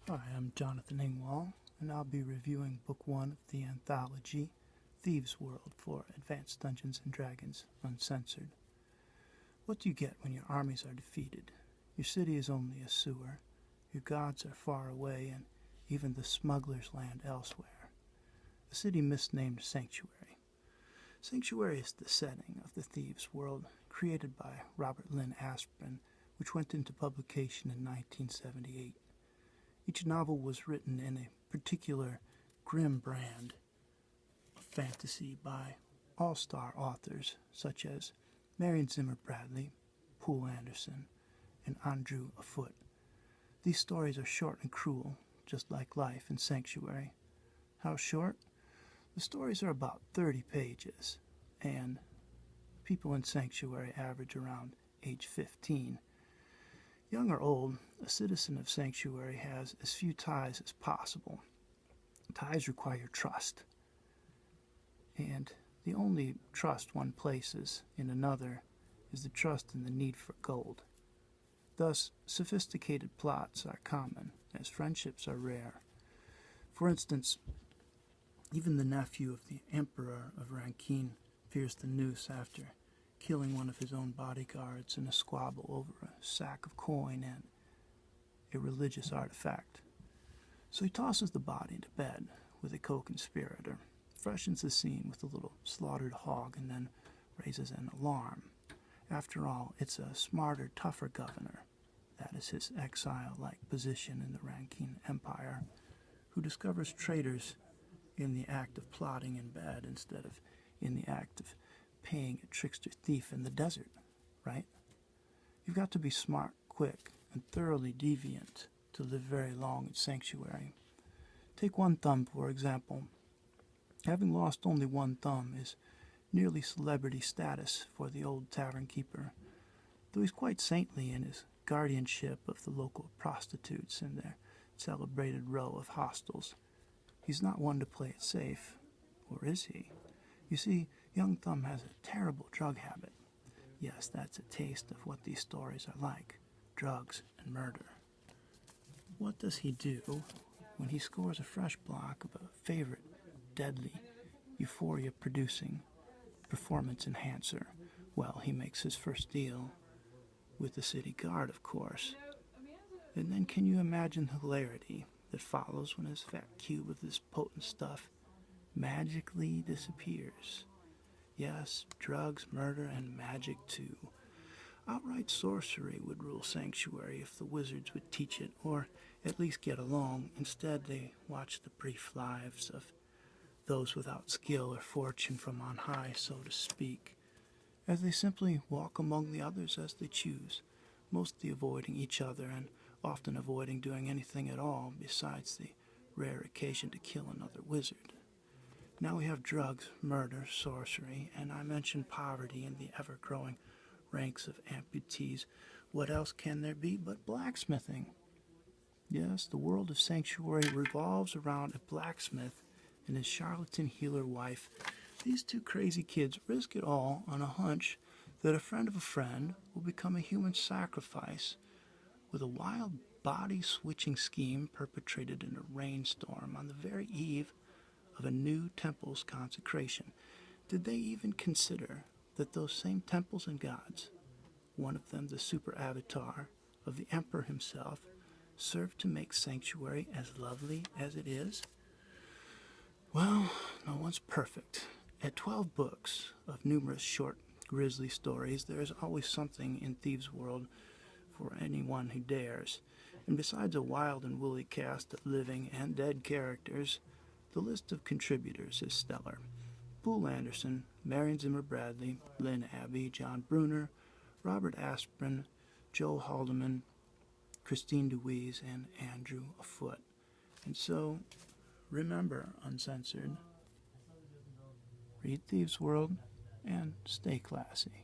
Hi, I'm Jonathan Engwall, and I'll be reviewing Book 1 of the Anthology, Thieves World for Advanced Dungeons & Dragons Uncensored. What do you get when your armies are defeated? Your city is only a sewer, your gods are far away, and even the smugglers land elsewhere. A city misnamed Sanctuary. Sanctuary is the setting of the Thieves World, created by Robert Aspirin, which went into publication in 1978. Each novel was written in a particular grim brand of fantasy by all-star authors such as Marion Zimmer Bradley, Poole Anderson, and Andrew Afoot. These stories are short and cruel, just like life in Sanctuary. How short? The stories are about 30 pages, and people in Sanctuary average around age 15. Young or old, a citizen of Sanctuary has as few ties as possible. Ties require trust, and the only trust one places in another is the trust in the need for gold. Thus, sophisticated plots are common, as friendships are rare. For instance, even the nephew of the Emperor of Rankine fears the noose after killing one of his own bodyguards in a squabble over a sack of coin and a religious artifact. So he tosses the body into bed with a co-conspirator, freshens the scene with a little slaughtered hog, and then raises an alarm. After all, it's a smarter, tougher governor, that is his exile-like position in the Rankine Empire, who discovers traitors in the act of plotting in bed instead of in the act of paying a trickster thief in the desert, right? You've got to be smart, quick, and thoroughly deviant to live very long in Sanctuary. Take one thumb, for example. Having lost only one thumb is nearly celebrity status for the old tavern keeper, though he's quite saintly in his guardianship of the local prostitutes in their celebrated row of hostels. He's not one to play it safe, or is he? You see, young Thumb has a terrible drug habit. Yes, that's a taste of what these stories are like, drugs and murder. What does he do when he scores a fresh block of a favorite, deadly, euphoria-producing performance enhancer? Well, he makes his first deal with the city guard, of course. And then can you imagine the hilarity that follows when his fat cube of this potent stuff magically disappears? Yes, drugs, murder, and magic too. Outright sorcery would rule Sanctuary if the wizards would teach it, or at least get along. Instead, they watch the brief lives of those without skill or fortune from on high, so to speak, as they simply walk among the others as they choose, mostly avoiding each other and often avoiding doing anything at all besides the rare occasion to kill another wizard. Now we have drugs, murder, sorcery, and I mentioned poverty and the ever-growing ranks of amputees. What else can there be but blacksmithing? Yes, the world of Sanctuary revolves around a blacksmith and his charlatan healer wife. These two crazy kids risk it all on a hunch that a friend of a friend will become a human sacrifice with a wild body-switching scheme perpetrated in a rainstorm on the very eve of a new temple's consecration. Did they even consider that those same temples and gods, one of them the super avatar of the emperor himself, served to make Sanctuary as lovely as it is? Well, no one's perfect. At 12 books of numerous short, grisly stories, there is always something in Thieves' World for anyone who dares. And besides a wild and woolly cast of living and dead characters, the list of contributors is stellar. Poole Anderson, Marion Zimmer Bradley, Lynn Abbey, John Bruner, Robert Aspirin, Joe Haldeman, Christine DeWeese, and Andrew Afoot. And so, remember, Uncensored, read Thieves' World and stay classy.